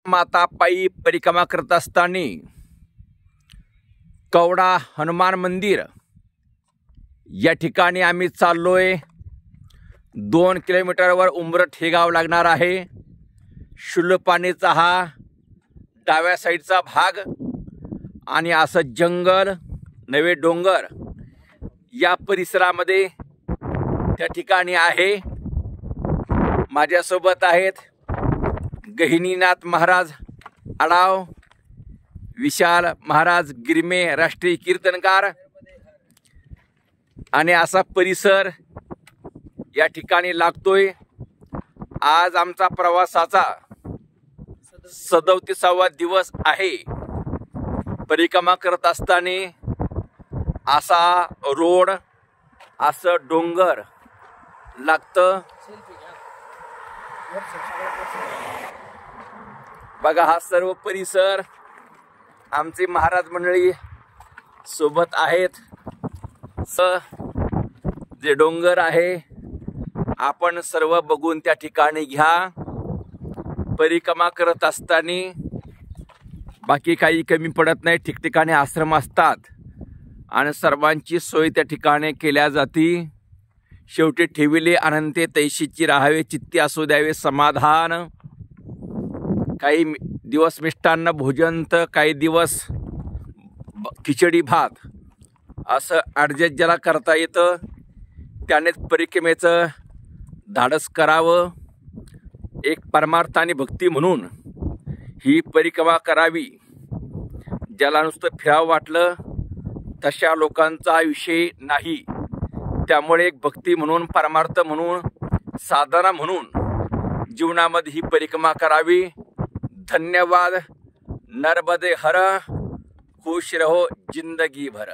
माता पायी परिक्रमा करत असताना कवडा हनुमान मंदिर या ठिकाणी आम्ही चाललोय। 2 किलोमीटरवर उंबरठ हे गाव लागणार आहे। शुल्लपाणीचा हा डाव्या साईडचा भाग आणि असं जंगल नवे डोंगर या परिसरामध्ये त्या ठिकाणी आहे। माझ्यासोबत आहेत गहिनीनाथ महाराज आडाव, विशाल महाराज गिरमे राष्ट्रीय कीर्तनकार आणि असा परिसर या ठिकाणी लागतोय। आज आमचा प्रवासाचा 37वा दिवस आहे। परिक्रमा करत असताना असा रोड असं डोंगर लागतं। बघा हा सर्व परिसर आमचे महाराज मंडळी सोबत आहेत। जे डोंगर आहे आपण सर्व बघून त्या ठिकाणी घ्या। परिक्रमा करत असताना बाकी काही कमी पडत नाही। ठिकठिकाणी आश्रम असतात आणि सर्वांची सोय त्या ठिकाणी केल्या जाते। शेवटी ठेविले अनंते तैशीची राहावे, चित्ती असू द्यावे समाधान। काही दिवस मिष्टान्न भोजन तर काही दिवस खिचडी भात असं ॲडजस्ट ज्याला करता येतं त्यानेच परिक्रमेचं धाडस करावं। एक परमार्थाने भक्ती म्हणून ही परिक्रमा करावी। ज्याला नुसतं फिरावं वाटलं तशा लोकांचा विषय नाही। त्यामुळे एक भक्ती म्हणून, परमार्थ म्हणून, साधना म्हणून जीवनामध्ये ही परिक्रमा करावी। धन्यवाद। नर्मदे हर, खुश रहो जिंदगी भर।